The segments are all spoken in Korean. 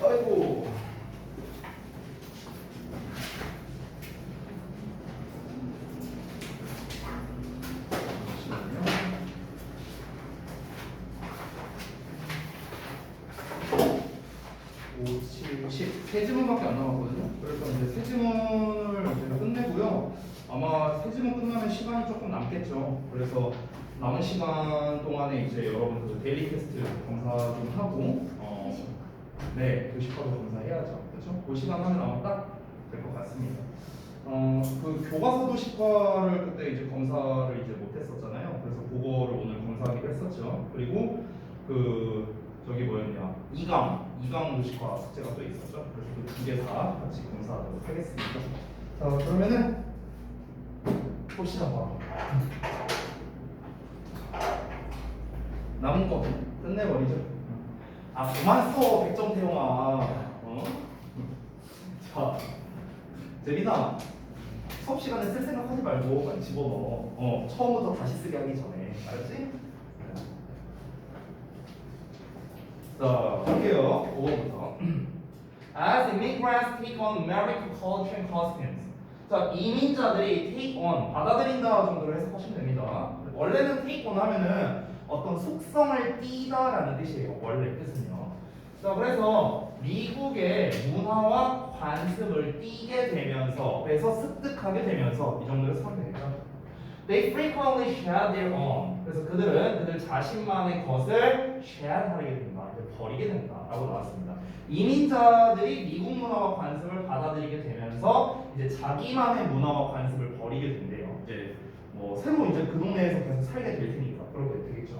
아이고. 5, 7, 10. 세 지문밖에 안 남았거든요. 그래서 이제 세 지문을 제가 끝내고요. 아마 세 지문 끝나면 시간이 조금 남겠죠. 그래서 남은 시간 동안에 이제 여러분들 데일리 테스트 검사 좀 하고, 네, 교시과도 검사해야죠. 그렇죠? 그 시간 하면 아마 딱 될 것 같습니다. 그 교과서 도시과를 그때 이제 검사를 이제 못했었잖아요. 그래서 그거를 오늘 검사하기로 했었죠. 그리고 그 저기 뭐였냐, 2강 도시과 숙제가 또 있었죠. 그래서 그 두 개 다 같이 검사하도록 하겠습니다. 자, 그러면은 보시다 봐. 남은 거 끝내버리죠. 아, 그만 써, 백정태용아. 자, 재민아, 수업 시간에 쓸 생각하지 말고 빨리 집어넣어. 처음부터 다시 쓰게 하기 전에. 알았지? 자, 볼게요. 5번부터. As immigrants take on American culture and customs. 자, 이민자들이 take on, 받아들인다 정도로 해석하시면 됩니다. 원래는 take on 하면은 어떤 속성을 띠다라는 뜻이에요. 원래 뜻은요. 자, 그래서 미국의 문화와 관습을 띠게 되면서, 그래서 습득하게 되면서 이 정도로 쓰면 되겠죠. They frequently shed their own. 그래서 그들은 그들 자신만의 것을 shed 하게 된다, 버리게 된다라고 나왔습니다. 이민자들이 미국 문화와 관습을 받아들이게 되면서 이제 자기만의 문화와 관습을 버리게 된대요. 이제 뭐 새로 이제 그 동네에서 계속 살게 될 테니까 그렇게 되겠죠.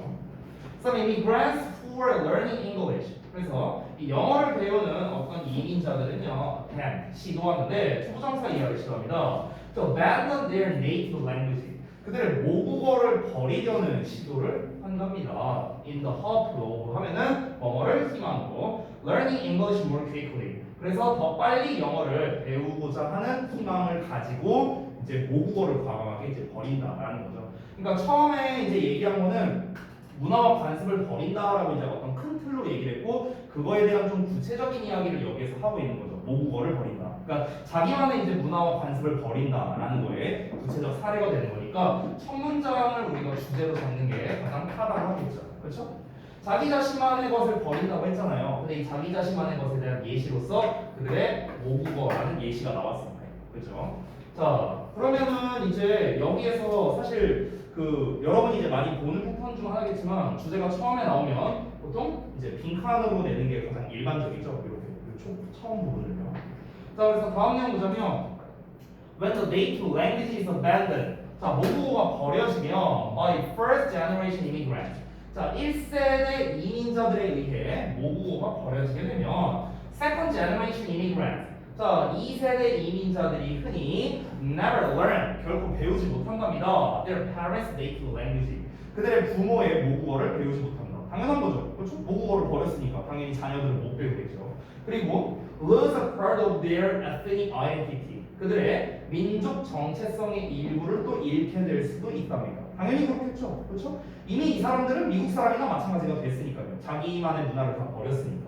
Some immigrants who are learning English. 그래서 이 영어를 배우는 어떤 이민자들은요, 시도하는데 투부정사 이하를 시도합니다. To abandon their native language. 그들의 모국어를 버리려는 시도를 한답니다. In the hope of 하면은 뭐뭐를 희망으로 learning English more quickly. 그래서 더 빨리 영어를 배우고자 하는 희망을 가지고 이제 모국어를 과감하게 이제 버린다라는 거죠. 그러니까 처음에 이제 얘기한 거는 문화와 관습을 버린다라고 이제 어떤 큰 틀로 얘기를 했고, 그거에 대한 좀 구체적인 이야기를 여기에서 하고 있는 거죠. 모국어를 버린다. 그러니까 자기만의 이제 문화와 관습을 버린다라는 거에 구체적 사례가 되는 거니까 첫 문장을 우리가 주제로 잡는 게 가장 타당하겠죠. 그렇죠? 자기 자신만의 것을 버린다고 했잖아요. 근데 이 자기 자신만의 것에 대한 예시로서 그들의 모국어라는 예시가 나왔습니다. 그렇죠? 자, 그러면은 이제 여기에서 사실 그 여러분이 이제 많이 보는 패턴 중 하나겠지만, 주제가 처음에 나오면 보통 이제 빈칸으로 내는 게 가장 일반적이죠. 이렇게 처음 부분을요. 자, 그래서 다음 내용 보자면 When the native language is abandoned. 자, 모국어가 버려지면 by first generation immigrants. 자, 1세대 이민자들에 의해 모국어가 버려지게 되면 second generation immigrants. 자, 2세대 이민자들이 흔히 never learn, 결코 배우지 못한답니다. Their parents' native language. 그들의 부모의 모국어를 배우지 못합니다. 당연한 거죠. 그렇죠? 모국어를 버렸으니까 당연히 자녀들은 못 배우겠죠. 그리고 lose a part of their ethnic identity. 그들의 민족 정체성의 일부를 또 잃게 될 수도 있답니다. 당연히 그렇겠죠. 그렇죠? 이미 이 사람들은 미국 사람이나 마찬가지가 됐으니까요. 자기만의 문화를 다 버렸으니까.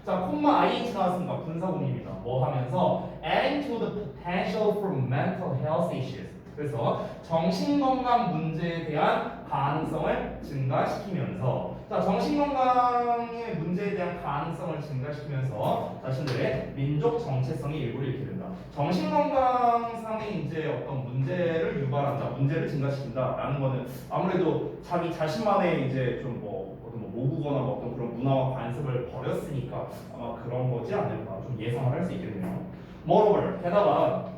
자, 콤마 ing 나왔습니다. 분사구문입니다. 뭐 하면서 adding to the potential for mental health issues. 그래서 정신건강 문제에 대한 가능성을 증가시키면서, 자, 정신건강의 문제에 대한 가능성을 증가시키면서 자신들의 민족 정체성의 일부를 잃게 된다. 정신건강상의 이제 어떤 문제를 유발한다, 문제를 증가시킨다라는 거는 아무래도 자기 자신만의 이제 좀 모국어나 어떤 그런 문화와 관습을 버렸으니까 아마 그런 거지 않을까 좀 예상을 할 수 있겠네요. Moreover, 게다가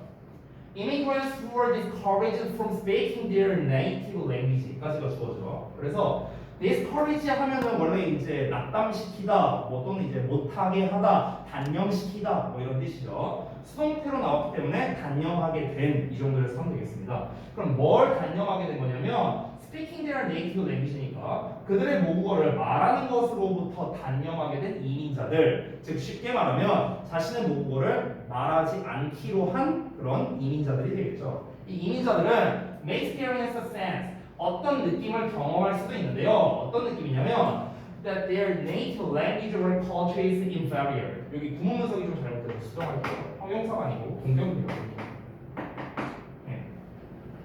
immigrants who are discouraged from speaking their native language까지가 주어져. 그래서 discourage 하면은 원래 이제 낙담시키다, 뭐 또는 이제 못하게 하다, 단념시키다, 뭐 이런 뜻이죠. 수동태로 나왔기 때문에 단념하게 된 이 정도에서 하면 되겠습니다. 그럼 뭘 단념하게 된 거냐면 speaking their native language니까 그들의 모국어를 말하는 것으로부터 단념하게 된 이민자들, 즉 쉽게 말하면 자신의 모국어를 말하지 않기로 한 그런 이민자들이 되겠죠. 이 이민자들은 may experience a sense, 어떤 느낌을 경험할 수도 있는데요. 어떤 느낌이냐면 that their native language or culture is inferior. 여기 구문 해석이 좀 잘못돼서 수정할게요. 형용사가 아니고 동격이에요. 네.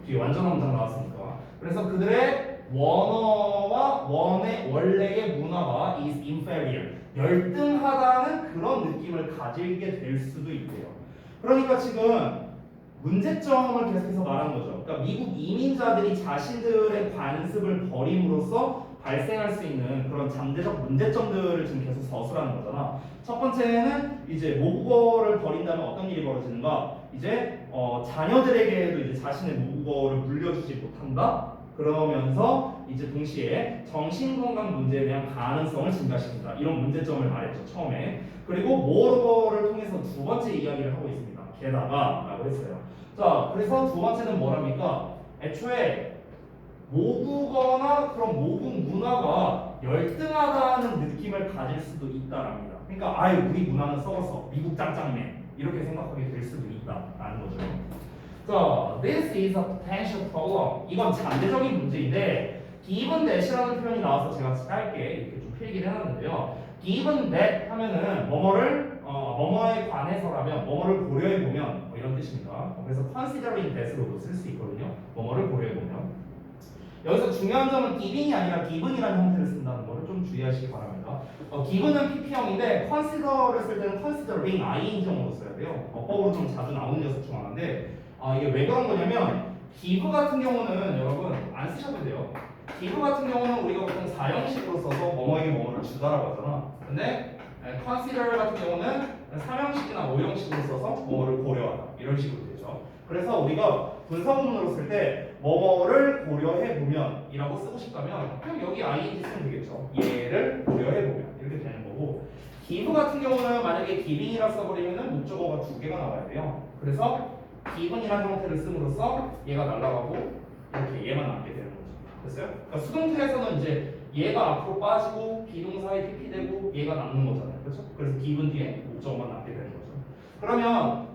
뒤에 완전한 문장 나왔으니까. 그래서 그들의 원어와 원래의 문화가 is inferior. 열등하다는 그런 느낌을 가지게 될 수도 있대요. 그러니까 지금 문제점을 계속해서 말한 거죠. 그러니까 미국 이민자들이 자신들의 관습을 버림으로써 발생할 수 있는 그런 잠재적 문제점들을 지금 계속 서술하는 거잖아. 첫 번째는 이제 모국어를 버린다면 어떤 일이 벌어지는가? 이제 자녀들에게도 이제 자신의 모국어를 물려주지 못한다. 그러면서 이제 동시에 정신건강 문제에 대한 가능성을 증가시킨다. 이런 문제점을 말했죠 처음에. 그리고 모어를 통해서 두 번째 이야기를 하고 있습니다. 게다가라고 했어요. 자, 그래서 두 번째는 뭐랍니까? 애초에 모국어나 그런 모국 문화가 열등하다는 느낌을 가질 수도 있다랍니다. 그러니까 아유 우리 문화는 썩었어. 미국 짱짱맨 이렇게 생각하게 될 수도 있다라는 거죠. 자, this is a potential problem. 이건 잠재적인 문제인데 given that이라는 표현이 나와서 제가 짧게 이렇게 좀 필기를 해놨는데요. given that 하면은 뭐뭐에 관해서라면 뭐뭐를 고려해 보면 뭐 이런 뜻입니다. 그래서 considering that으로도 쓸 수 있거든요. 뭐뭐를 고려해 보면. 여기서 중요한 점은 giving이 아니라 given이라는 형태를 쓴다는 거를 좀 주의하시기 바랍니다. given은 PP형인데 consider를 쓸 때는 considering ing형으로 써야 돼요. 어법으로 좀 자주 나오는 녀석 중 하나인데 이게 왜 그런 거냐면 give 같은 경우는 여러분 안 쓰셔도 돼요. give 같은 경우는 우리가 보통 4형식으로 써서 뭐뭐에게 뭐뭐를 주다라고 하잖아. 근데 consider 같은 경우는 3형식이나 5형식으로 써서 뭐뭐를 고려하다 이런 식으로 되죠. 그래서 우리가 분사구문으로 쓸 때 뭐뭐를 고려해 보면 이라고 쓰고 싶다면 그럼 여기 ing 쓰면 되겠죠. 얘를 고려해 보면 이렇게 되는 거고, give 같은 경우는 만약에 giving이라 써버리면은 목적어가 두 개가 나와야 돼요. 그래서 given이라는 형태를 씀으로써 얘가 날아가고 이렇게 얘만 남게 되는 거죠. 됐어요? 그러니까 수동태에서는 이제 얘가 앞으로 빠지고 비동사에 pp되고 얘가 남는 거잖아요. 그렇죠? 그래서 given 뒤에 목적어만 남게 되는 거죠. 그러면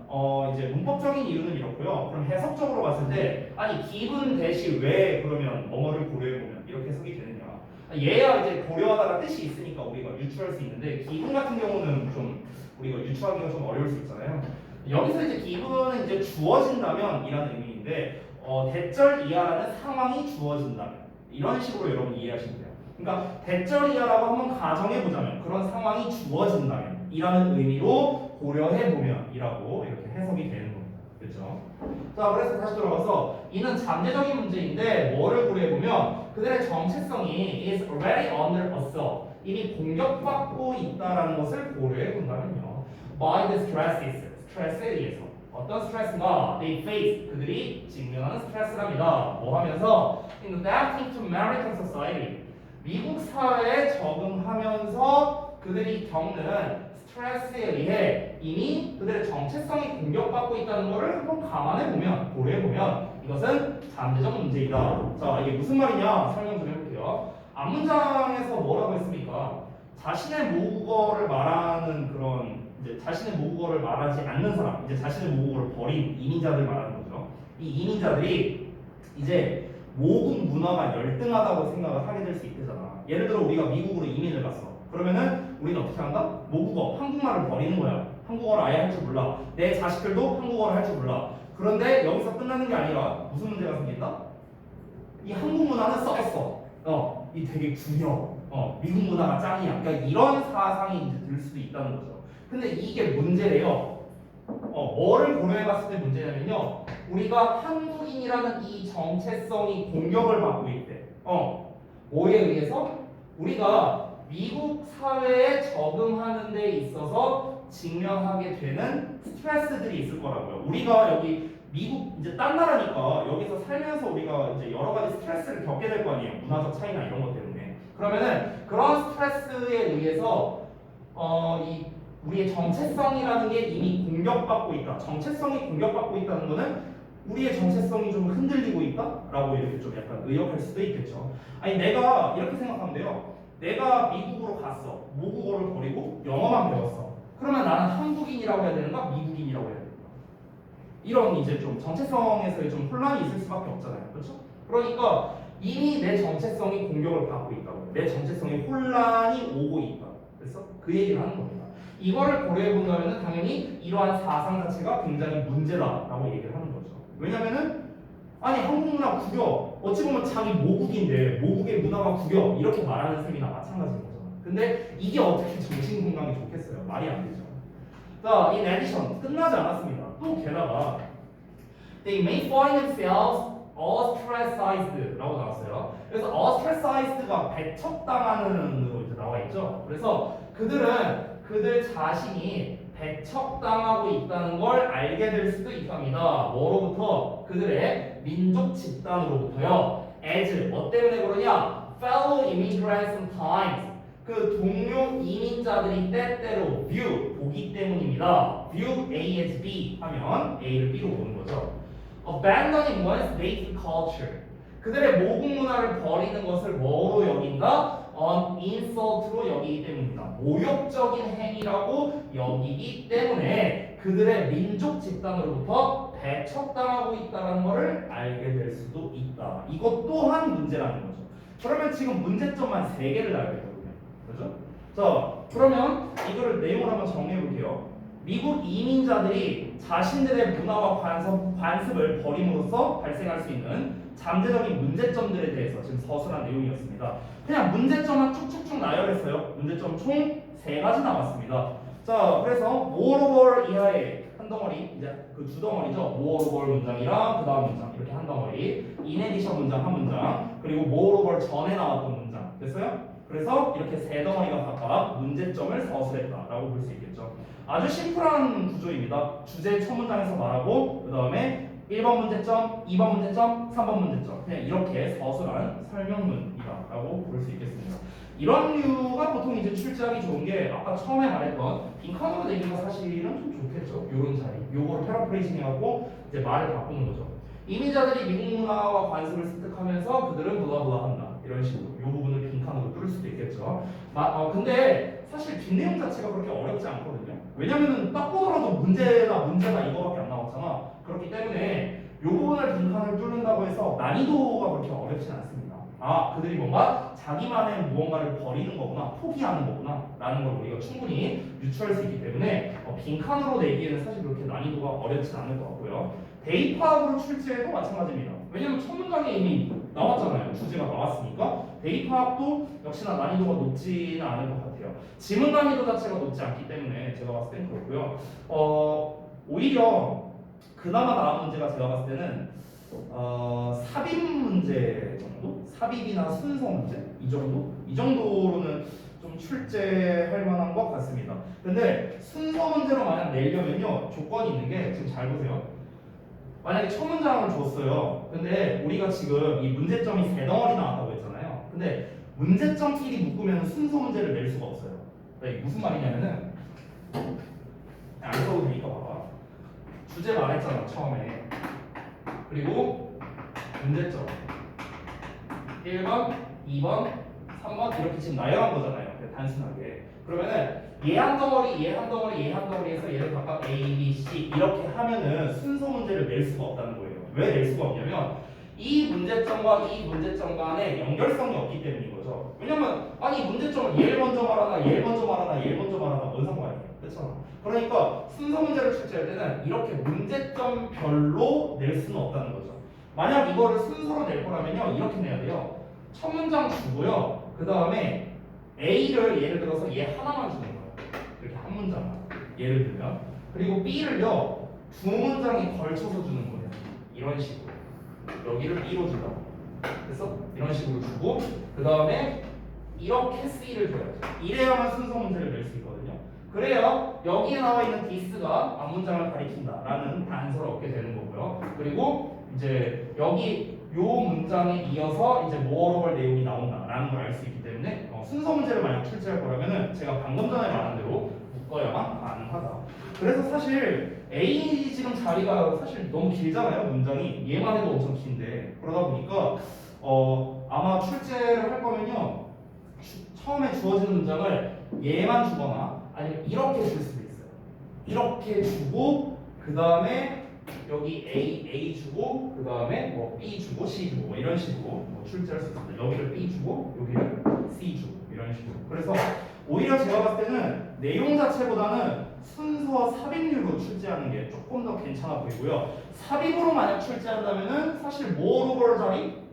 이제 문법적인 이유는 이렇고요. 그럼 해석적으로 봤을 때 아니 given 대시 왜 그러면 뭐뭐를 고려해 보면 이렇게 해석이 되느냐? 얘야 이제 고려하다가 뜻이 있으니까 우리가 유추할 수 있는데 given 같은 경우는 좀 우리가 유추하기가 좀 어려울 수 있잖아요. 여기서 이제 given은 이제 주어진다면 이라는 의미인데 대절 이하라는 상황이 주어진다면 이런 식으로 여러분 이해하시면 돼요. 그러니까 대절 이하라고 한번 가정해 보자면 그런 상황이 주어진다면 이라는 의미로 고려해 보면 이라고 이렇게 해석이 되는 겁니다. 그렇죠? 자, 그래서 다시 돌아가서 이는 잠재적인 문제인데 뭐를 고려해 보면 그들의 정체성이 is already under assault, 이미 공격받고 있다라는 것을 고려해 본다면요. by the stresses, 스트레스에 의해서 어떤 스트레스인가? they face, 그들이 직면하는 스트레스랍니다. 뭐 하면서 in adapting to American society, 미국 사회에 적응하면서 그들이 겪는 스트레스에 의해 이미 그들의 정체성이 공격받고 있다는 것을 한번 감안해 보면, 고려해 보면 이것은 잠재적 문제이다. 자, 이게 무슨 말이냐 설명 좀 해볼게요. 앞문장에서 뭐라고 했습니까? 자신의 모국어를 말하는 그런 이제 자신의 모국어를 말하지 않는 사람, 이제 자신의 모국어를 버린 이민자들 말하는 거죠. 이 이민자들이 이제 모국 문화가 열등하다고 생각을 하게 될 수 있대잖아. 예를 들어 우리가 미국으로 이민을 갔어. 그러면은 우리는 어떻게 한다? 모국어, 한국말을 버리는 거야. 한국어를 아예 할 줄 몰라. 내 자식들도 한국어를 할 줄 몰라. 그런데 여기서 끝나는 게 아니라 무슨 문제가 생긴다? 이 한국 문화는 썩었어. 이 되게 구려. 미국 문화가 짱이야. 그러니까 이런 사상이 이제 들 수도 있다는 거죠. 근데 이게 문제래요. 뭐를 고려해봤을 때 문제냐면요. 우리가 한국인이라는 이 정체성이 공격을 받고 있대. 뭐에 의해서? 우리가 미국 사회에 적응하는 데 있어서 직면하게 되는 스트레스들이 있을 거라고요. 우리가 여기 미국 이제 딴 나라니까 여기서 살면서 우리가 이제 여러 가지 스트레스를 겪게 될 거 아니에요. 문화적 차이나 이런 것 때문에. 그러면은 그런 스트레스에 의해서 우리의 정체성이라는 게 이미 공격받고 있다. 정체성이 공격받고 있다는 거는 우리의 정체성이 좀 흔들리고 있다라고 이렇게 좀 약간 의역할 수도 있겠죠. 아니 내가 이렇게 생각하면 돼요. 내가 미국으로 갔어. 모국어를 버리고 영어만 배웠어. 그러면 나는 한국인이라고 해야 되는가? 미국인이라고 해야 되는가? 이런 이제 좀 정체성에서의 좀 혼란이 있을 수밖에 없잖아요. 그렇죠? 그러니까 이미 내 정체성이 공격을 받고 있다고. 내 정체성이 혼란이 오고 있다. 그래서 그 얘기를 하는 겁니다. 이거를 고려해 본다면 당연히 이러한 사상 자체가 굉장히 문제다라고 얘기를 하는 거죠. 왜냐면은 아니 한국 문화 구겨 어찌 보면 자기 모국인데 모국의 문화가 구겨 이렇게 말하는 셈이나 마찬가지인 거잖아. 근데 이게 어떻게 정신 건강에 좋겠어요? 말이 안 되죠. 자, in addition 끝나지 않았습니다. 또 게다가 they may find themselves ostracized라고 나왔어요. 그래서 ostracized가 배척당하는으로 이제 나와 있죠. 그래서 그들 자신이 배척당하고 있다는 걸 알게 될 수도 있답니다. 뭐로부터? 그들의 민족 집단으로부터요. as 뭐 때문에 그러냐? fellow immigrants sometimes 그 동료 이민자들이 때때로 view 보기 때문입니다. view A as B 하면 A를 B로 보는 거죠. abandoning one's native culture 그들의 모국 문화를 버리는 것을 뭐로 여긴다? an insult로 여기기 때문입니다. 모욕적인 행위라고 여기기 때문에 그들의 민족 집단으로부터 배척당하고 있다는 것을 알게 될 수도 있다. 이것 또한 문제라는 거죠. 그러면 지금 문제점만 3개를 알겠거든요. 그죠? 자, 그러면 이거를 내용을 한번 정리해 볼게요. 미국 이민자들이 자신들의 문화와 관습을 버림으로써 발생할 수 있는 잠재적인 문제점들에 대해서 지금 서술한 내용이었습니다. 그냥 문제점만 쭉쭉쭉 나열했어요. 문제점 총 3가지 나왔습니다. 자, 그래서 moreover 이하의 한 덩어리, 이제 그 두 덩어리죠. moreover 문장이랑 그 다음 문장 이렇게 한 덩어리, in addition 문장 한 문장, 그리고 moreover 전에 나왔던 문장 됐어요? 그래서 이렇게 3덩어리가 각각 문제점을 서술했다라고 볼 수 있겠죠. 아주 심플한 구조입니다. 주제 첫 문장에서 말하고 그 다음에 1번 문제점, 2번 문제점, 3번 문제점 그냥 이렇게 서술한 설명문이다라고 볼 수 있겠습니다. 이런 류가 보통 이제 출제하기 좋은 게 아까 처음에 말했던 빈칸으로 내기가 사실은 좀 좋겠죠. 요런 자리, 요거를 패러프레이징하고 이제 말을 바꾸는 거죠. 이민자들이 미국 문화와 관습을 습득하면서 그들은 블라블라한다. 이런 식으로 요 부분을 빈칸으로 뚫을 수도 있겠죠. 근데 사실 뒷내용 자체가 그렇게 어렵지 않거든요. 왜냐면은 딱 보더라도 문제다 이거밖에 안 나왔잖아. 그렇기 때문에 요 부분을 빈칸을 뚫는다고 해서 난이도가 그렇게 어렵진 않습니다. 그들이 뭔가 자기만의 무언가를 버리는 거구나, 포기하는 거구나 라는 걸 우리가 충분히 유추할 수 있기 때문에 빈칸으로 내기에는 사실 그렇게 난이도가 어렵진 않을 것 같고요. 대입학으로 출제해도 마찬가지입니다. 왜냐면 첫 문장에 이미 나왔잖아요. 주제가 나왔으니까 대입학도 역시나 난이도가 높지는 않을 것 같아요. 지문 난이도 자체가 높지 않기 때문에 제가 봤을 땐 그렇고요. 오히려 그나마 나은 문제가 제가 봤을 때는 삽입 문제 정도? 삽입이나 순서 문제? 이 정도? 이 정도로는 좀 출제할 만한 것 같습니다. 근데 순서 문제로 만약 내려면요 조건이 있는 게 지금 잘 보세요. 만약에 첫 문장을 줬어요. 근데 우리가 지금 이 문제점이 3덩어리 나왔다고 했잖아요. 근데 문제점끼리 묶으면 순서 문제를 낼 수가 없어요. 이게 무슨 말이냐면은 안 써도 되니까 봐봐. 주제 말했잖아 처음에. 그리고 문제점 1번, 2번, 3번 이렇게 지금 나열한 거잖아요. 단순하게. 그러면은 얘 한 덩어리, 얘 한 덩어리, 얘 한 덩어리에서 얘를 각각 A, B, C 이렇게 하면은 순서 문제를 낼 수가 없다는 거예요. 왜 낼 수가 없냐면 이 문제점과 이 문제점 간에 연결성이 없기 때문인 거죠. 왜냐면 아니 문제점을 얘를 먼저 말하나 얘를 먼저 말하나 얘를 먼저 말하나 뭔 상관이에요. 그렇잖아. 그러니까 순서 문제를 출제할 때는 이렇게 문제점별로 낼 수는 없다는 거죠. 만약 이거를 순서로 낼 거라면요 이렇게 내야 돼요. 첫 문장 주고요. 그 다음에 A를 예를 들어서 얘 하나만 주는 거예요. 이렇게 한 문장만. 예를 들면. 그리고 B를요. 2문장에 걸쳐서 주는 거예요. 이런 식으로. 여기를 B로 준다고. 그래서 이런 식으로 주고 그 다음에 이렇게 C를 줘야죠. 이래야만 순서 문제를 낼 수 있거든요. 그래야 여기에 나와 있는 this가 앞문장을 가리킨다라는 단서를 얻게 되는 거고요. 그리고 이제 여기 요 문장에 이어서 이제 moreover 내용이 나온다라는 걸 알 수 있기 때문에 순서 문제를 만약 출제할 거라면은 제가 방금 전에 말한 대로 묶어야만 가능하다. 그래서 사실 A 지금 자리가 사실 너무 길잖아요. 문장이 얘만 해도 엄청 긴데 그러다 보니까 아마 출제를 할 거면요 처음에 주어지는 문장을 얘만 주거나 아니면 이렇게 줄 수도 있어요. 이렇게 주고 그 다음에 여기 A 주고 그 다음에 뭐 B 주고 C 주고 뭐 이런 식으로 뭐 출제할 수 있습니다. 여기를 B 주고 여기를 C 주고 이런 식으로. 그래서 오히려 제가 봤을 때는 내용 자체보다는 순서 삽입률로 출제하는 게 조금 더 괜찮아 보이고요. 삽입으로 만약 출제한다면은 사실 모어오버 자리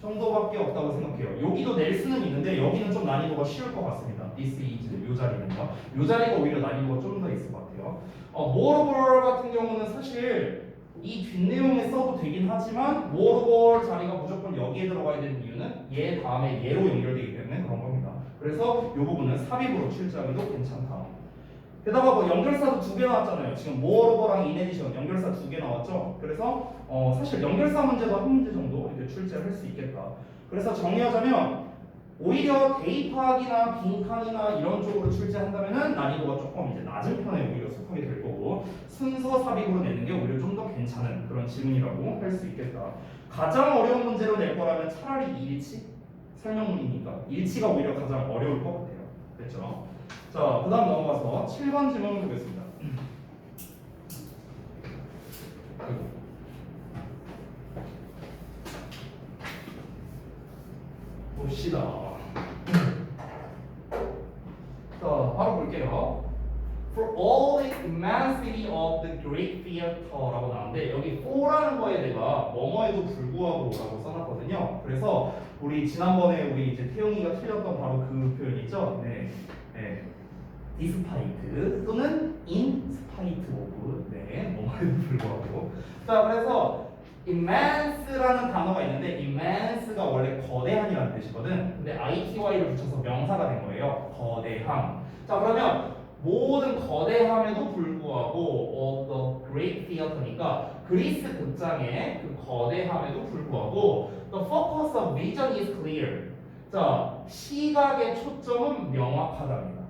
정도밖에 없다고 생각해요. 여기도 낼 수는 있는데 여기는 좀 난이도가 쉬울 것 같습니다. This is 요 자리는요. 요 자리가 오히려 난이도가 좀 더 있을 것 같아요. 모어오버 같은 경우는 사실 이 뒷내용에 써도 되긴 하지만 모어오버 자리가 무조건 여기에 들어가야 되는 이유는 얘 다음에 얘로 연결되기 때문에 그런 겁니다. 그래서 이 부분은 삽입으로 출제하기도 괜찮다. 게다가 뭐 연결사도 2개 나왔잖아요. 지금 모어오버랑 인에디션 연결사 2개 나왔죠. 그래서 사실 연결사 문제도 한 문제 정도 이렇게 출제를 할 수 있겠다. 그래서 정리하자면 오히려 대입학이나 빈칸이나 이런 쪽으로 출제한다면은 난이도가 조금 이제 낮은 편에 오히려 속하게 될 거고 순서 삽입으로 내는 게 오히려 좀 더 괜찮은 그런 질문이라고 할 수 있겠다. 가장 어려운 문제로 낼 거라면 차라리 일치 설명문이니까 일치가 오히려 가장 어려울 것 같아요. 됐죠? 자, 그 다음 넘어가서 7번 질문 보겠습니다. 봅시다. 자, 바로 볼게요. For all the immensity of the great theater라고 나왔는데 여기 for라는 거에 내가 뭐뭐에도 불구하고라고 써놨거든요. 그래서 우리 지난번에 우리 이제 태용이가 틀렸던 바로 그 표현 있죠? 네, 네. despite 또는 in spite of 네, 뭐뭐에도 불구하고. 자, 그래서 immense라는 단어가 있는데 immense가 원래 거대한이라는 뜻이거든. 근데 ity를 붙여서 명사가 된 거예요. 거대함. 자, 그러면 모든 거대함에도 불구하고 the great theater니까 그리스 극장의 그 거대함에도 불구하고 the focus of vision is clear. 자, 시각의 초점은 명확하답니다.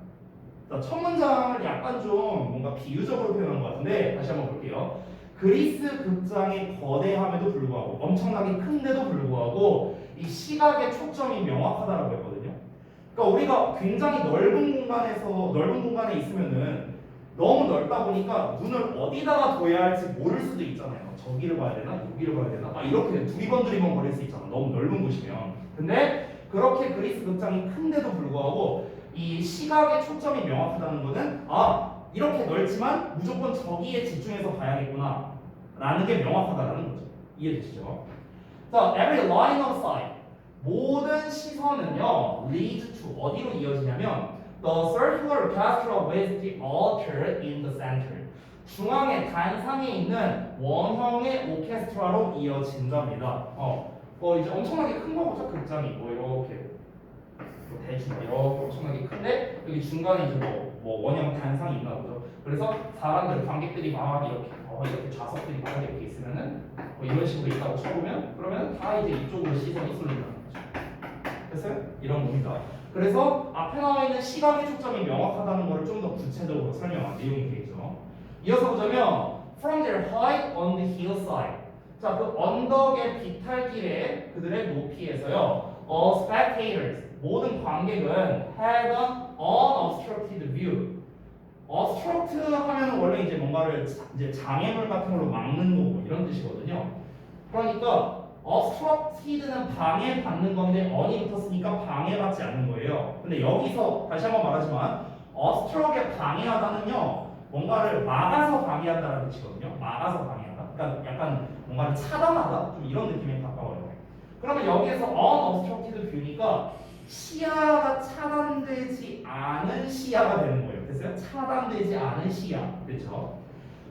자, 첫 문장을 약간 좀 뭔가 비유적으로 표현한 것 같은데 다시 한번 볼게요. 그리스 극장의 거대함에도 불구하고 엄청나게 큰데도 불구하고 이 시각의 초점이 명확하다라고 했거든요. 그러니까 우리가 굉장히 넓은 공간에 있으면은 너무 넓다 보니까 눈을 어디다가 둬야 할지 모를 수도 있잖아요. 저기를 봐야 되나 여기를 봐야 되나 이렇게 두리번 거릴 수 있잖아. 너무 넓은 곳이면. 근데 그렇게 그리스 극장이 큰데도 불구하고 이 시각의 초점이 명확하다는 것은 이렇게 넓지만 무조건 저기에 집중해서 봐야겠구나 라는 게 명확하다는 거죠. 이해되시죠? 자, every line of sight 모든 시선은요 leads to 어디로 이어지냐면 the circular orchestra with the altar in the center 중앙에 단상에 있는 원형의 오케스트라로 이어진답니다. 이제 엄청나게 큰 거보죠. 극장이 뭐 이렇게 대충 이렇게 엄청나게 큰데 여기 중간에 이제 뭐 원형 단상이 있나 보죠. 그래서 사람들 관객들이 막 이렇게 좌석들이 막 이렇게 있으면은 뭐 이런 식으로 있다고 쳐보면 그러면 다 이제 이쪽으로 시선이 쏠린다는 거죠. 됐어요? 이런 겁니다. 그래서 앞에 나와 있는 시각의 초점이 명확하다는 것을 좀 더 구체적으로 설명한 내용이 되겠죠. 이어서 보자면 from their height on the hillside 자, 그 언덕의 비탈길에 그들의 높이에서요 spectators 모든 관객은 had an unobstructed view. obstruct 하면 원래 이제 뭔가를 이제 장애물 같은 걸로 막는 거고 이런 뜻이거든요. 그러니까 obstructed는 방해받는 건데 on이 붙었으니까 방해받지 않는 거예요. 근데 여기서 다시 한번 말하지만 obstruct에 방해하다는요 뭔가를 막아서 방해한다는 뜻이거든요. 막아서 방해하다. 그러니까 약간 뭔가를 차단하다 좀 이런 느낌에 가까워요. 그러면 여기에서 unobstructed view니까 시야가 차단되지 않은 시야가 되는 거예요. 됐어요? 차단되지 않은 시야. 그렇죠?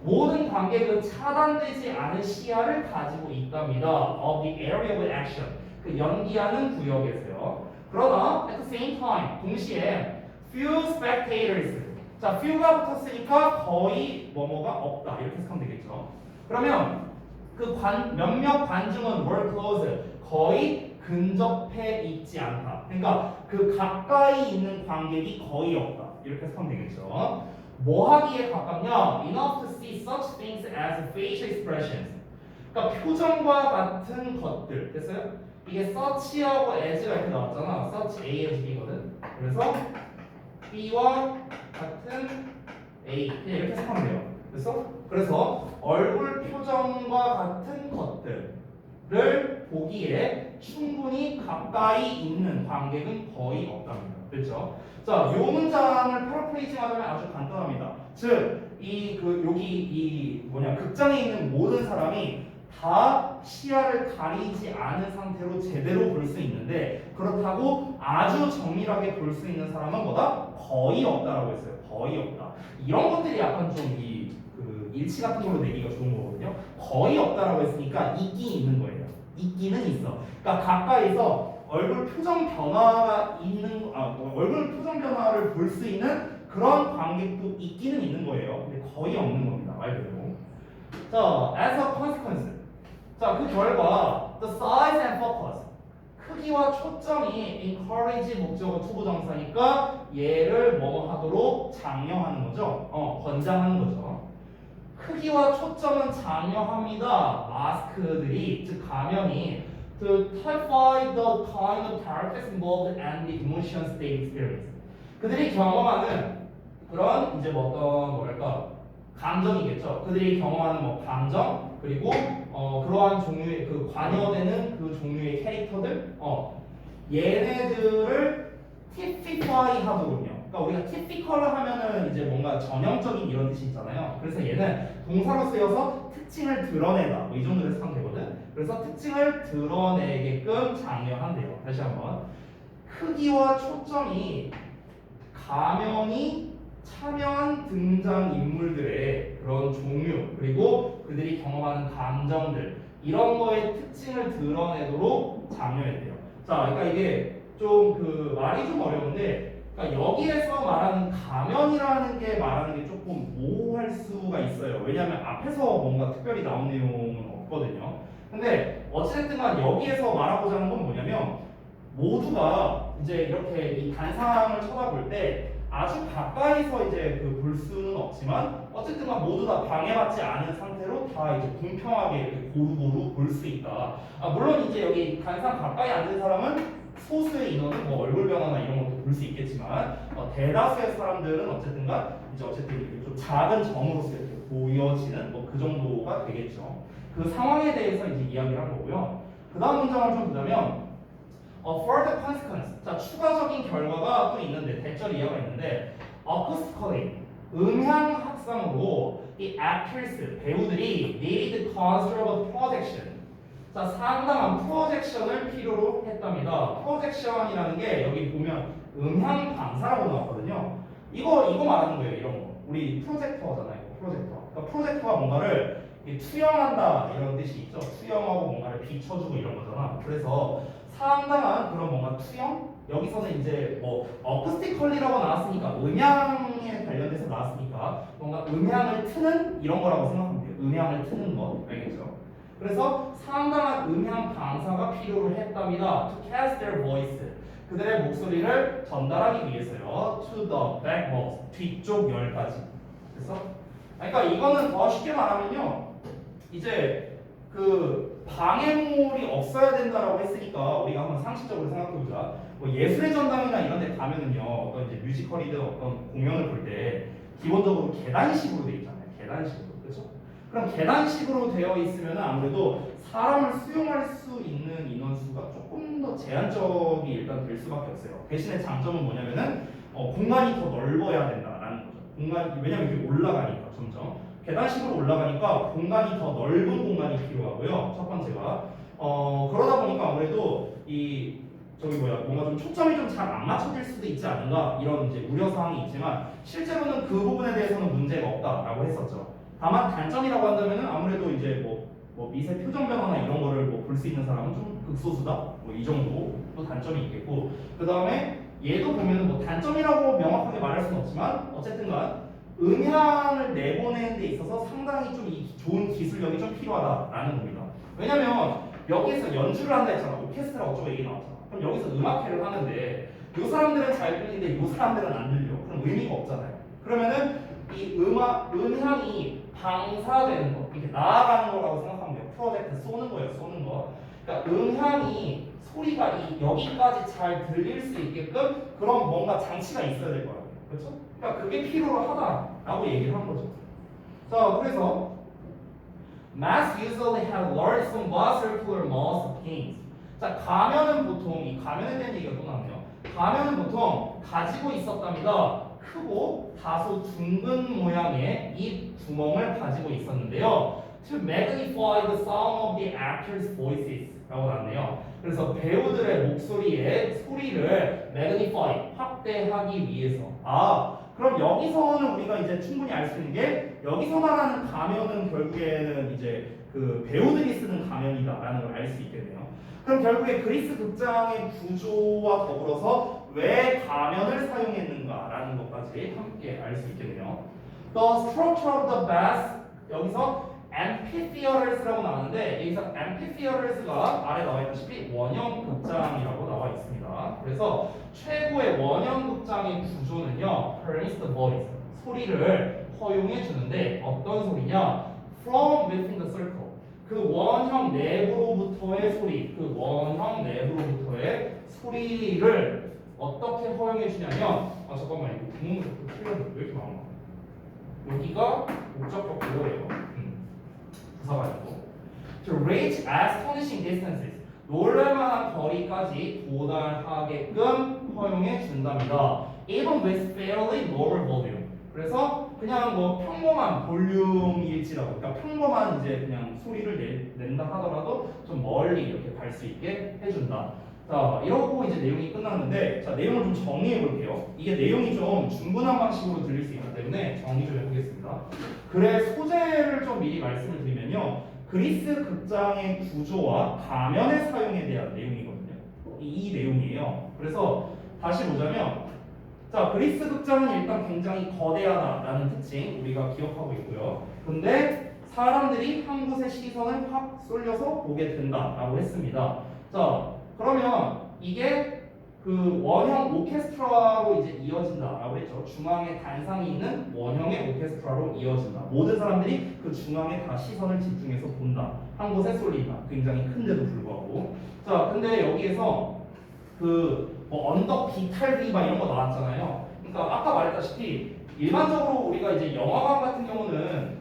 모든 관객은 차단되지 않은 시야를 가지고 있답니다. of the area of action. 그 연기하는 구역에서요. 그러나 at the same time 동시에 few spectators. 자, few가 붙었으니까 거의 뭐뭐가 없다. 이렇게 해석하면 되겠죠. 그러면 그 몇몇 관중은 were close. 거의 근접해 있지 않다. 그러니까 그 가까이 있는 관객이 거의 없다. 이렇게 해석하면 되겠죠. 뭐 하기에 가깝냐? Enough to see such things as facial expressions. 그러니까 표정과 같은 것들. 됐어요? 이게 such하고 as가 이렇게 나왔잖아. such A and B거든. 그래서 B와 같은 A. 이렇게 해석하면 돼요. 그래서 얼굴 표정과 같은 것들을 보기에 충분히 가까이 있는 관객은 거의 없답니다. 그렇죠? 자, 요 문장을 패러프레이징하자면 아주 간단합니다. 즉, 여기 극장에 있는 모든 사람이 다 시야를 가리지 않은 상태로 제대로 볼 수 있는데 그렇다고 아주 정밀하게 볼 수 있는 사람은 뭐다? 거의 없다라고 했어요. 거의 없다. 이런 것들이 약간 좀 일치 같은 걸로 내기가 좋은 거거든요. 거의 없다라고 했으니까 있긴 있는 거예요. 있기는 있어. 그러니까 가까이서 얼굴 표정 변화가 얼굴 표정 변화를 볼 수 있는 그런 관객도 있기는 있는 거예요. 근데 거의 없는 겁니다. 말 그대로. 자, as a consequence. 자, 그 결과 the size and focus. 크기와 초점이 encourage 목적어 투부정사니까 얘를 뭐 하도록 장려하는 거죠. 권장하는 거죠. 크기와 초점은 장려합니다. 마스크들이 즉 가면이 to typify the kind of characters involved and the emotions they experience. 그들이 경험하는 그런 이제 감정이겠죠. 그들이 경험하는 감정 그리고 그러한 종류의 관여되는 그 종류의 캐릭터들 얘네들을 typify 하더군요. 그러니까 우리가 typical을 하면은 이제 뭔가 전형적인 이런 뜻이 있잖아요. 그래서 얘는 동사로 쓰여서 특징을 드러내다 이 정도로 해석하면 되거든. 그래서 특징을 드러내게끔 장려한대요. 다시 한번 크기와 초점이 가면이 참여한 등장 인물들의 그런 종류 그리고 그들이 경험하는 감정들 이런 거의 특징을 드러내도록 장려했대요. 자, 그러니까 이게 좀 말이 좀 어려운데, 그러니까 여기에서 말하는 가면이라는 게 말하는 게 조금 모호할 수가 있어요. 왜냐하면 앞에서 뭔가 특별히 나온 내용은 없거든요. 근데 어찌됐든간 여기에서 말하고자 하는 건 뭐냐면 모두가 이제 이렇게 이 단상을 쳐다볼 때 아주 가까이서 이제 볼 수는 없지만 어쨌든간 모두 다 방해받지 않은 상태로 다 이제 공평하게 이렇게 고루고루 볼 수 있다. 물론 이제 여기 단상 가까이 앉은 사람은 소수의 인원은 얼굴 변화나 이런 것도 볼 수 있겠지만 대다수의 사람들은 어쨌든 이렇게 좀 작은 점으로서 이렇게 보여지는 그 정도가 되겠죠. 그 상황에 대해서 이제 이야기를 한 거고요. 그 다음 문장을 좀 보자면 further consequence. 자, 추가적인 결과가 또 있는데 대절 이하가 있는데 acoustically 음향 학상으로 이 actors 배우들이 needed considerable projection. 자, 상당한 프로젝션을 필요로 했답니다. 프로젝션이라는 게 여기 보면 음향 방사라고 나왔거든요. 이거 말하는 거예요. 이런 거. 우리 프로젝터잖아요. 프로젝터. 그러니까 프로젝터가 뭔가를 투영한다 이런 뜻이 있죠. 투영하고 뭔가를 비춰주고 이런 거잖아. 그래서 상당한 그런 뭔가 투영? 여기서는 이제 어쿠스틱컬리라고 나왔으니까 음향에 관련돼서 나왔으니까 뭔가 음향을 트는 이런 거라고 생각하면 돼요. 음향을 트는 거. 알겠죠? 그래서 상당한 음향 강사가 필요로 했답니다. To cast their voice. 그들의 목소리를 전달하기 위해서요. To the backmost. 뒤쪽 열까지. 그래서 그러니까 이거는 더 쉽게 말하면요. 이제 방해물이 없어야 된다라고 했으니까 우리가 한번 상식적으로 생각해보자. 예술의 전당이나 이런 데 가면은요. 어떤 이제 뮤지컬이든 어떤 공연을 볼 때 기본적으로 계단식으로 돼 있잖아요. 계단식으로. 그렇죠? 그럼 계단식으로 되어 있으면 아무래도 사람을 수용할 수 있는 인원수가 조금 더 제한적이 일단 될 수밖에 없어요. 대신에 장점은 뭐냐면은 공간이 더 넓어야 된다라는 거죠. 왜냐면 이게 올라가니까 점점 계단식으로 올라가니까 공간이 더 넓은 공간이 필요하고요. 첫 번째가 그러다 보니까 아무래도 뭔가 좀 초점이 좀 잘 안 맞춰질 수도 있지 않은가 이런 이제 우려 사항이 있지만 실제로는 그 부분에 대해서는 문제가 없다라고 했었죠. 다만 단점이라고 한다면은 아무래도 이제 미세 표정 변화나 이런 거를 볼 수 있는 사람은 좀 극소수다. 이 정도 또 단점이 있겠고 그 다음에 얘도 보면은 단점이라고 명확하게 말할 수는 없지만 어쨌든간 음향을 내보내는 데 있어서 상당히 좀 좋은 기술력이 좀 필요하다라는 겁니다. 왜냐면 여기에서 연주를 한다 했잖아. 오케스트라 어쩌고 얘기 나왔잖아. 그럼 여기서 음악회를 하는데 이 사람들은 잘 들리는데 이 사람들은 안 들려. 그럼 의미가 없잖아요. 그러면은 이 음향이 방사되는 거, 이렇게 나아가는 거라고 생각하면 돼요. 프로젝트 쏘는 거예요, 쏘는 거. 그러니까 음향이 소리가 여기까지 잘 들릴 수 있게끔 그런 뭔가 장치가 있어야 될 거라고요. 그렇죠? 그러니까 그게 필요하다라고 얘기를 한 거죠. 자, 그래서 Masks usually have large, somewhat circular mouse pins. 자, 가면은 보통 이 가면에 대한 얘기가 또 나오네요. 가면은 보통 가지고 있었답니다. 크고 다소 둥근 모양의 입 구멍을 가지고 있었는데요. To magnify the sound of the actors' voices 라고 나왔네요. 그래서 배우들의 목소리의 소리를 magnify, 확대하기 위해서. 그럼 여기서는 우리가 이제 충분히 알 수 있는 게 여기서 말하는 가면은 결국에는 이제 그 배우들이 쓰는 가면이다라는 걸 알 수 있겠네요. 그럼 결국에 그리스 극장의 구조와 더불어서 왜 가면을 사용했는가라는 것까지 함께 알 수 있겠네요. The structure of the bass 여기서 amphitheaters라고 나왔는데 여기서 amphitheaters가 아래 나와 있다시피 원형 극장이라고 나와 있습니다. 그래서 최고의 원형 극장의 구조는요, permits the voice 소리를 허용해 주는데 어떤 소리냐? From within the circle 그 원형 내부로부터의 소리, 그 원형 내부로부터의 소리를 어떻게 허용해 주냐면 잠깐만 이거 구멍을 자꾸 틀렸는데 왜 이렇게 많아? 여기가 목적격 보호예요. 부사가 있고 To reach astonishing distances 놀랄만한 거리까지 도달하게끔 허용해 준답니다. Even with fairly lower volume 그래서 그냥 뭐 평범한 볼륨일지라도 그러니까 평범한 이제 그냥 소리를 낸다 하더라도 좀 멀리 이렇게 갈 수 있게 해준다. 자, 이러고 이제 내용이 끝났는데 자, 내용을 좀 정리해 볼게요. 이게 내용이 좀 중분한 방식으로 들릴 수 있기 때문에 정리 좀 해보겠습니다. 글의 소재를 좀 미리 말씀을 드리면요. 그리스 극장의 구조와 가면의 사용에 대한 내용이거든요. 이 내용이에요. 그래서 다시 보자면 자, 그리스 극장은 일단 굉장히 거대하다라는 특징 우리가 기억하고 있고요. 근데 사람들이 한 곳에 시선을 확 쏠려서 보게 된다라고 했습니다. 자, 그러면 이게 그 원형 오케스트라로 이제 이어진다라고 했죠. 중앙에 단상이 있는 원형의 오케스트라로 이어진다. 모든 사람들이 그 중앙에 다 시선을 집중해서 본다. 한 곳에 쏠린다. 굉장히 큰데도 불구하고. 자, 근데 여기에서 그 뭐 언덕 비탈비 막 이런 거 나왔잖아요. 그러니까 아까 말했다시피 일반적으로 우리가 이제 영화관 같은 경우는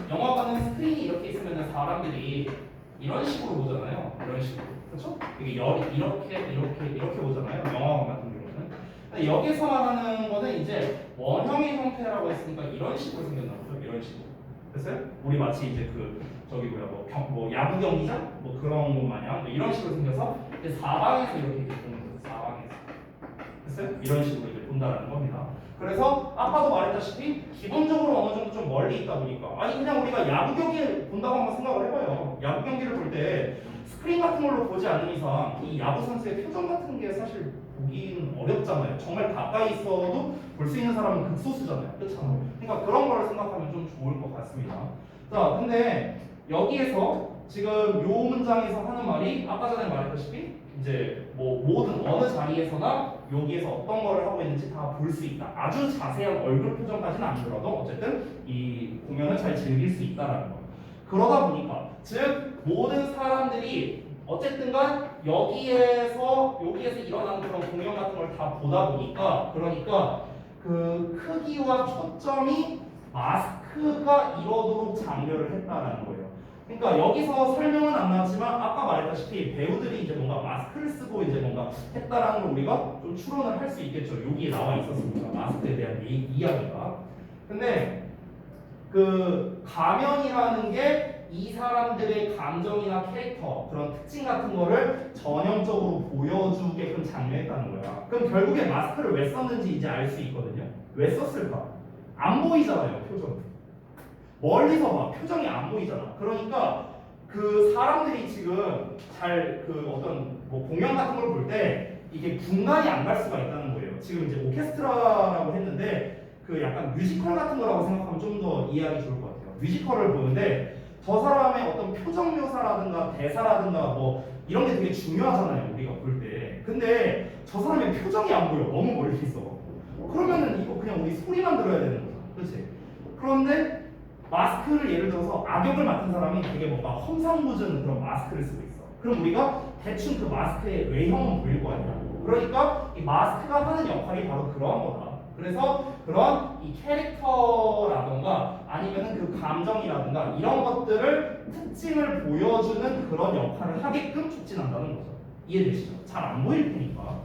영화관은 스크린이 이렇게 있으면 사람들이 이런 식으로 보잖아요. 이런 식으로. 그렇죠? 이게 열이 이렇게 보잖아요. 영화관 같은 경우는. 근데 여기서 말하는 거는 이제 원형의 형태라고 했으니까 이런 식으로 생겼나 보죠. 이런 식으로. 됐어요? 우리 마치 이제 그 저기 뭐 야구 경기장 뭐 그런 것 마냥 뭐 이런 식으로 생겨서 이제 사방에서 이렇게 보는 거예요. 사방에서. 됐어요? 이런 식으로 이제 본다라는 겁니다. 그래서 아까도 말했다시피 기본적으로 어느 정도 좀 멀리 있다 보니까 아니 그냥 우리가 야구 경기를 본다고 한번 생각을 해봐요. 야구 경기를 볼 때 스크린 같은 걸로 보지 않는 이상 이 야구 선수의 표정 같은 게 사실 보기는 어렵잖아요. 정말 가까이 있어도 볼 수 있는 사람은 극소수잖아요. 그렇잖아요. 그러니까 그런 걸 생각하면 좀 좋을 것 같습니다. 자, 근데 여기에서 지금 요 문장에서 하는 말이 아까 전에 말했다시피 이제 뭐 모든 어느 자리에서나 여기에서 어떤 거를 하고 있는지 다 볼 수 있다. 아주 자세한 얼굴 표정까지는 아니더라도 어쨌든 이 공연을 잘 즐길 수 있다라는 거. 그러다 보니까 즉 모든 사람들이 어쨌든간 여기에서 일어나는 그런 공연 같은 걸 다 보다 보니까 그러니까 그 크기와 초점이 마스크가 이러도록 장려를 했다라는 거예요. 그러니까 여기서 설명은 안 나왔지만 아까 말했다시피 배우들이 이제 뭔가 마스크를 쓰고 이제 뭔가 했다라는 걸 우리가 좀 추론을 할 수 있겠죠. 여기에 나와 있었으니까 마스크에 대한 이야기가. 근데 그 가면이라는 게 이 사람들의 감정이나 캐릭터 그런 특징 같은 거를 전형적으로 보여주게끔 장려했다는 거야. 그럼 결국에 마스크를 왜 썼는지 이제 알 수 있거든요. 왜 썼을까? 안 보이잖아요, 표정. 멀리서 봐, 표정이 안 보이잖아. 그러니까 그 사람들이 지금 잘 그 어떤 뭐 공연 같은 걸 볼 때 이게 분간이 안 갈 수가 있다는 거예요. 지금 이제 오케스트라라고 했는데 그 약간 뮤지컬 같은 거라고 생각하면 좀 더 이해하기 좋을 것 같아요. 뮤지컬을 보는데 저 사람의 어떤 표정 묘사라든가 대사라든가 뭐 이런 게 되게 중요하잖아요. 우리가 볼 때. 근데 저 사람의 표정이 안 보여. 너무 멀리 있어. 그러면은 이거 그냥 우리 소리만 들어야 되는 거잖아. 그렇지? 그런데 마스크를 예를 들어서 악역을 맡은 사람이 되게 뭔가 험상궂은 그런 마스크를 쓰고 있어. 그럼 우리가 대충 그 마스크의 외형은 보일 거 아니야. 그러니까 이 마스크가 하는 역할이 바로 그러한 거다. 그래서 그런 이 캐릭터라던가 아니면은 그 감정이라든가 이런 것들을 특징을 보여주는 그런 역할을 하게끔 촉진한다는 거죠. 이해되시죠? 잘 안 보일 테니까.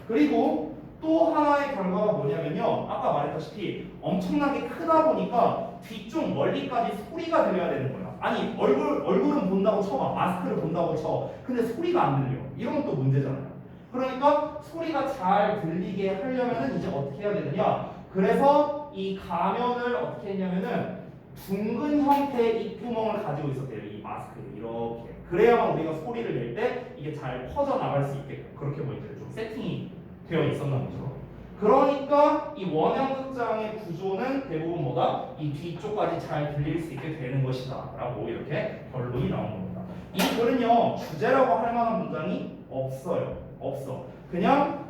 그리고 또 하나의 결과가 뭐냐면요. 아까 말했다시피 엄청나게 크다 보니까 뒤쪽 멀리까지 소리가 들려야 되는 거야. 아니 얼굴은 본다고 쳐봐. 마스크를 본다고 쳐. 근데 소리가 안 들려. 이런 것도 문제잖아요. 그러니까 소리가 잘 들리게 하려면은 이제 어떻게 해야 되느냐? 그래서 이 가면을 어떻게 했냐면은 둥근 형태의 입구멍을 가지고 있었대요. 이 마스크에 이렇게. 그래야만 우리가 소리를 낼 때 이게 잘 퍼져 나갈 수 있게끔 그렇게 뭐 이제 좀 세팅이 되어 있었나 보죠. 그러니까 이 원형 극장의 구조는 대부분 뭐다? 이 뒤쪽까지 잘 들릴 수 있게 되는 것이다 라고 이렇게 결론이 나온 겁니다. 이 글은요 주제라고 할 만한 문장이 없어요. 없어. 그냥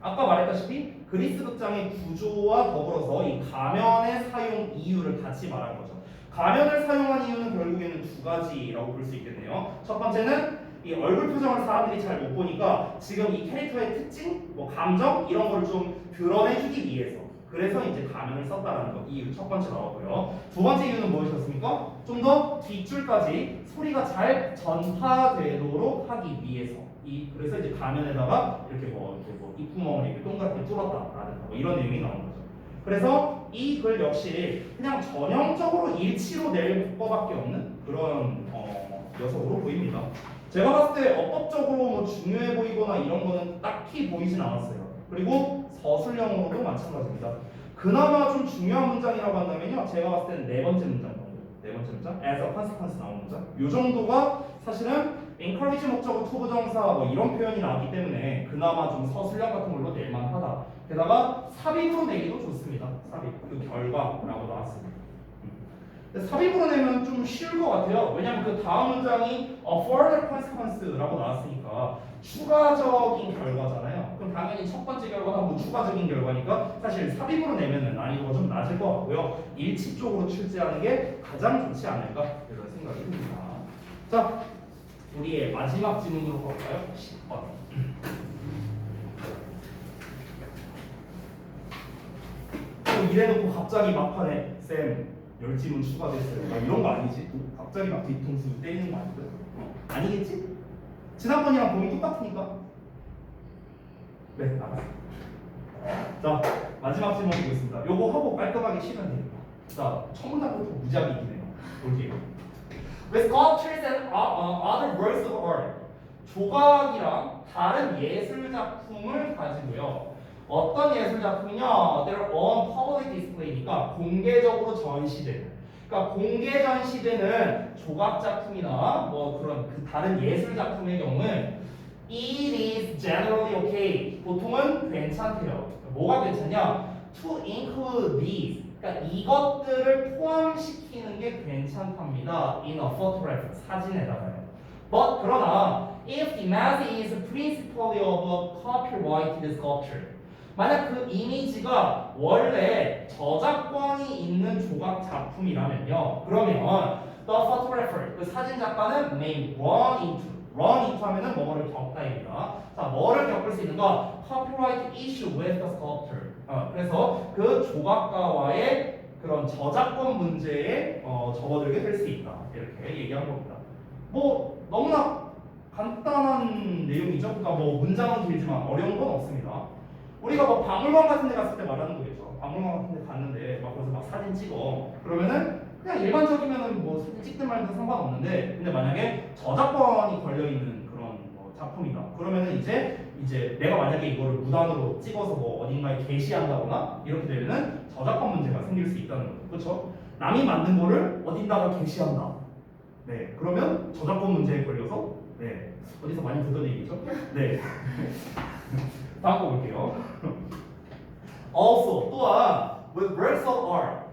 아까 말했다시피 그리스 극장의 구조와 더불어서 이 가면의 사용 이유를 같이 말한 거죠. 가면을 사용한 이유는 결국에는 두 가지라고 볼 수 있겠네요. 첫 번째는 이 얼굴 표정을 사람들이 잘 못 보니까 지금 이 캐릭터의 특징, 뭐 감정 이런 걸 좀 드러내주기 위해서 그래서 이제 가면을 썼다라는 거 이유 첫 번째 나왔고요. 두 번째 이유는 무엇이었습니까? 좀 더 뒷줄까지 소리가 잘 전파되도록 하기 위해서 그래서 이제 가면에다가 이렇게 뭐 입구멍을 이렇게 동그랗게 뚫었다라든가 뭐 이런 내용이 나온 거죠. 그래서 이 글 역시 그냥 전형적으로 일치로 낼 것밖에 없는 그런 녀석으로 보입니다. 제가 봤을 때 어법적으로 뭐 중요해 보이거나 이런 거는 딱히 보이진 않았어요. 그리고 서술형으로도 마찬가지입니다. 그나마 좀 중요한 문장이라고 한다면요, 제가 봤을 때는 네 번째 문장 정도. 네 번째 문장, as a consequence 나온 문장. 이 정도가 사실은 encourage 목적어 to 부정사 뭐 이런 표현이 나왔기 때문에 그나마 좀 서술형 같은 걸로 낼만하다. 게다가 삽입으로 내기도 좋습니다. 삽입 그 결과라고 나왔습니다. 삽입으로 내면 좀 쉬울 것 같아요. 왜냐면 그 다음 문장이 further consequence라고 나왔으니까 추가적인 결과잖아요. 그럼 당연히 첫 번째 결과는 뭐 추가적인 결과니까 사실 삽입으로 내면은 난이도가 좀 낮을 것 같고요. 일치 쪽으로 출제하는 게 가장 좋지 않을까 이런 생각이 듭니다. 자, 우리의 마지막 질문으로 가볼까요? 10번. 이래놓고 갑자기 막판에 쌤 10질문 추가됐어요. 막 이런 거 아니지? 갑자기 막 뒤통수 때리는 거 아니고요? 아니겠지? 지난번이랑 범위 똑같으니까. 네, 알았어. 자, 마지막 질문 보겠습니다. 요거 하고 깔끔하게 쉬면 됩니다. 자, 첫 문장부터 무지하게 이기네요. 볼게요. With sculptures and other works of art. 조각이랑 다른 예술 작품을 가지고요. 어떤 예술 작품이냐? They're on public display니까 공개적으로 전시되는. 그러니까 공개 전시되는 조각 작품이나 뭐 그런 그 다른 예술 작품의 경우는 it is generally okay. 보통은 괜찮대요. 뭐가 괜찮냐? To include these. 그러니까 이것들을 포함시키는 게 괜찮답니다. In a photograph. 사진에다가요. But 그러나 if the image is principally of a copyrighted sculpture. 만약 그 이미지가 원래 저작권이 있는 조각 작품이라면요. 그러면 the photographer, 그 사진 작가는 may run into 하면은 뭐를 겪다입니다. 자, 뭐를 겪을 수 있는가? Copyright issue with the sculptor. 그래서 그 조각가와의 그런 저작권 문제에 접어들게 될 수 있다. 이렇게 얘기한 겁니다. 뭐 너무나 간단한 내용이죠. 그러니까 뭐 문장은 길지만 어려운 건 없습니다. 우리가 뭐 박물관 같은 데 갔을 때 말하는 거겠죠. 박물관 같은 데 갔는데 막 거기서 막 사진 찍어. 그러면은 그냥 일반적이면은 뭐 사진 찍든 말든 상관없는데 근데 만약에 저작권이 걸려있는 그런 뭐 작품이다. 그러면은 이제 내가 만약에 이거를 무단으로 찍어서 뭐 어딘가에 게시한다거나 이렇게 되면은 저작권 문제가 생길 수 있다는 거죠. 그렇죠? 남이 만든 거를 어딘가가 게시한다. 네. 그러면 저작권 문제에 걸려서 네. 어디서 많이 듣던 얘기죠? 네. 다음 거 볼게요. Also 또한 with works of art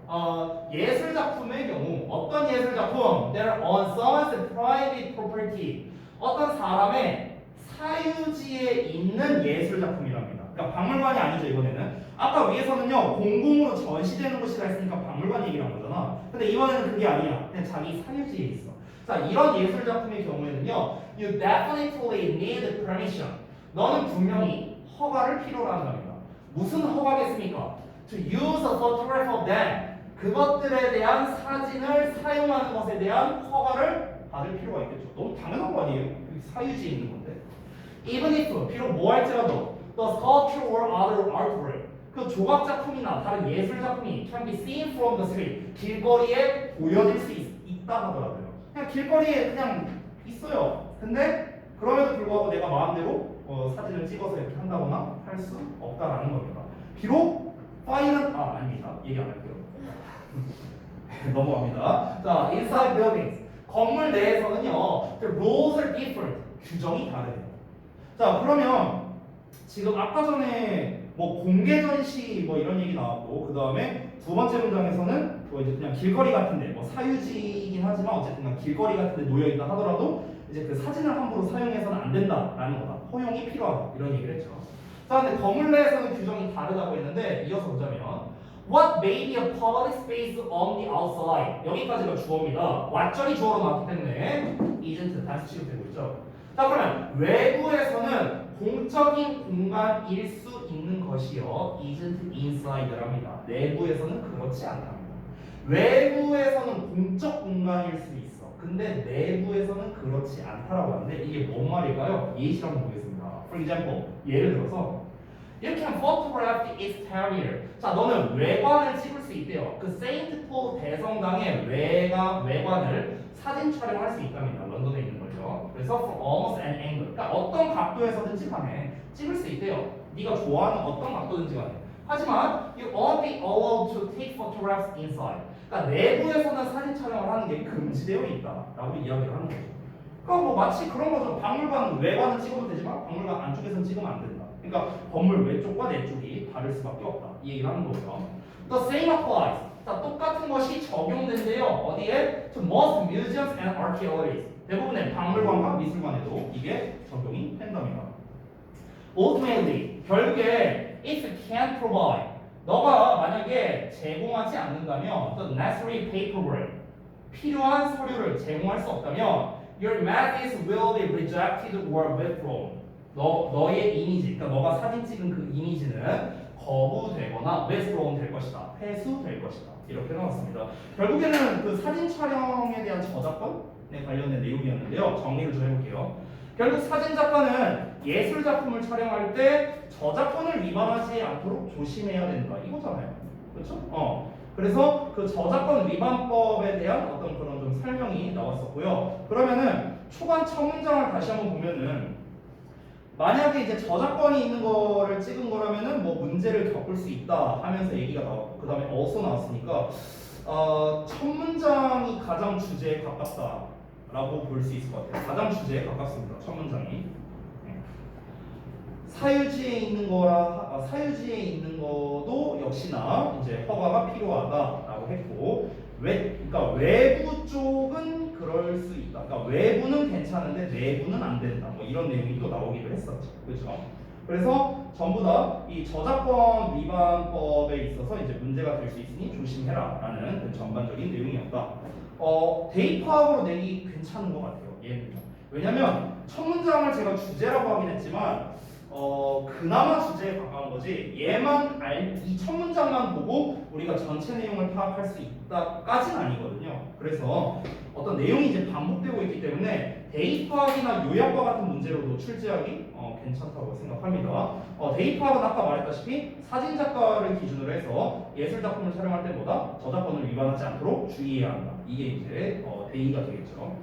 예술 작품의 경우 어떤 예술 작품 that are on someone's private property 어떤 사람의 사유지에 있는 예술 작품이랍니다. 그러니까 박물관이 아니죠 이번에는. 아까 위에서는요 공공으로 전시되는 곳이라 했으니까 박물관 얘기를 한 거잖아. 근데 이번에는 그게 아니야. 그냥 자기 사유지에 있어. 자 이런 예술 작품의 경우에는요 you definitely need permission. 너는 분명히 허가를 필요로 한답니다. 무슨 허가겠습니까? to use a photograph of them. 그것들에 대한 사진을 사용하는 것에 대한 허가를 받을 필요가 있겠죠. 너무 당연한 거 아니에요? 사유지에 있는 건데. Even if 비록 뭐 할지라도 the sculpture or other artwork 그 조각 작품이나 다른 예술 작품이 can be seen from the street 길거리에 보여질 수 있다 하더라고요. 그냥 길거리에 그냥 있어요. 근데 그럼에도 불구하고 내가 마음대로 사진을 찍어서 이렇게 한다거나 할 수 없다라는 겁니다. 비록 파일은 아닙니다. 얘기 안 할게요. 넘어갑니다. 자, inside buildings 건물 내에서는요, the rules are different. 규정이 다르대요. 자, 그러면 지금 아까 전에 뭐 공개 전시 뭐 이런 얘기 나왔고, 그 다음에 두 번째 문장에서는 뭐 이제 그냥 길거리 같은데 뭐 사유지이긴 하지만 어쨌든 그냥 길거리 같은데 놓여 있다 하더라도 이제 그 사진을 함부로 사용해서는 안 된다라는 거다. 허용이 필요하다 이런 얘기를 했죠. 자, 근데 건물 내에서는 규정이 다르다고 했는데 이어서 보자면. What may be a public space on the outside. 여기까지가 주어입니다. 왓절이 주어로 나왔기 때문에 isn't 단수 취급되고 있죠. 자, 그러면 외부에서는 공적인 공간일 수 있는 것이요 isn't inside랍니다. 내부에서는 그렇지 않답니다. 외부에서는 공적 공간일 수 있어. 근데 내부에서는 그렇지 않다라고 하는데 이게 뭔 말일까요? 예시를 한번 보겠습니다. For example, 예를 들어서 You can photograph the exterior. 자, 너는 외관을 찍을 수 있대요. 그 세인트 폴 대성당의 외관을 사진 촬영할 수 있답니다. 런던에 있는 거죠. 그래서 from almost an angle. 그러니까 어떤 각도에서든지 간에 찍을 수 있대요. 네가 좋아하는 어떤 각도든지 간에. 하지만 you won't be allowed to take photographs inside. 그러니까 내부에서는 사진 촬영을 하는 게 금지되어 있다라고 이야기를 하는 거죠. 그러니까 뭐 마치 그런 거죠. 박물관 외관은 찍어도 되지만 박물관 안쪽에서는 찍으면 안 된다. 그러니까 건물 외쪽과 내쪽이 다를 수밖에 없다. 이 얘기를 하는 거고요. The same applies. 자, 똑같은 것이 적용된대요. 어디에? To most museums and archaeologies. 대부분의 박물관과 미술관에도 이게 적용이 된답니다. Ultimately, 결국에 if you can't provide, 너가 만약에 제공하지 않는다면 the necessary paperwork, 필요한 서류를 제공할 수 없다면 your methods will be rejected or withdrawn. 너의 이미지, 그러니까 너가 사진 찍은 그 이미지는 거부되거나 withdrawn 될 것이다, 회수될 것이다 이렇게 나왔습니다. 결국에는 그 사진 촬영에 대한 저작권에 관련된 내용이었는데요. 정리를 좀 해볼게요. 결국 사진 작가는 예술 작품을 촬영할 때 저작권을 위반하지 않도록 조심해야 된다 이거잖아요. 그렇죠? 그래서 그 저작권 위반법에 대한 어떤 그런 좀 설명이 나왔었고요. 그러면은 초반 첫 문장을 다시 한번 보면은 만약에 이제 저작권이 있는 거를 찍은 거라면은 뭐 문제를 겪을 수 있다 하면서 얘기가 나왔고 그 다음에 also 나왔으니까 첫 문장이 가장 주제에 가깝다라고 볼 수 있을 것 같아요. 가장 주제에 가깝습니다. 첫 문장이. 사유지에 있는 사유지에 있는 것도 역시나 이제 허가가 필요하다라고 했고, 그러니까 외부 쪽은 그럴 수 있다. 그러니까 외부는 괜찮은데 내부는 안 된다. 뭐 이런 내용이 또 나오기도 했었죠. 그렇죠? 그래서 전부 다 이 저작권 위반법에 있어서 이제 문제가 될 수 있으니 조심해라라는 그 전반적인 내용이었다. 대입학으로 내기 괜찮은 것 같아요. 얘는. 왜냐면 첫 문장을 제가 주제라고 하긴 했지만 그나마 주제에 가까운 거지 이 첫 문장만 보고 우리가 전체 내용을 파악할 수 있다까지는 아니거든요. 그래서 어떤 내용이 이제 반복되고 있기 때문에 대입학이나 요약과 같은 문제로도 출제하기 괜찮다고 생각합니다. 대입학은 아까 말했다시피 사진 작가를 기준으로 해서 예술 작품을 촬영할 때보다 저작권을 위반하지 않도록 주의해야 한다. 이게 이제 대의가 되겠죠.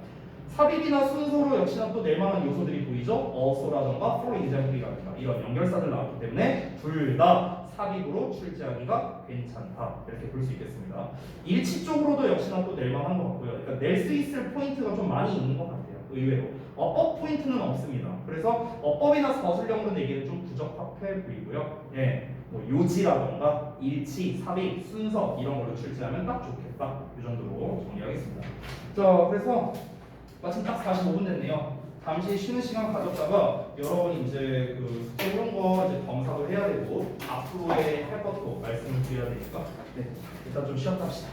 삽입이나 순서로 역시나 또 낼만한 요소들이 보이죠. also라던가 for example이라든가 이런 연결사들 나왔기 때문에 둘 다 삽입으로 출제하기가 괜찮다 이렇게 볼 수 있겠습니다. 일치 쪽으로도 역시나 또 낼만한 것 같고요. 그러니까 낼 수 있을 포인트가 좀 많이 있는 것 같아요. 의외로 어법 포인트는 없습니다. 그래서 어법이나 서술형으로 내기는 좀 부적합해 보이고요. 예, 뭐 요지라던가 일치, 삽입, 순서 이런 걸로 출제하면 딱 좋겠다. 이 정도로 정리하겠습니다. 자, 그래서 마침 딱 45분 됐네요. 잠시 쉬는 시간 가졌다가 여러분이 이제 그 숙제 이런 거 이제 검사도 해야 되고 앞으로의 할 것도 말씀을 드려야 되니까 네, 일단 좀 쉬었다 합시다.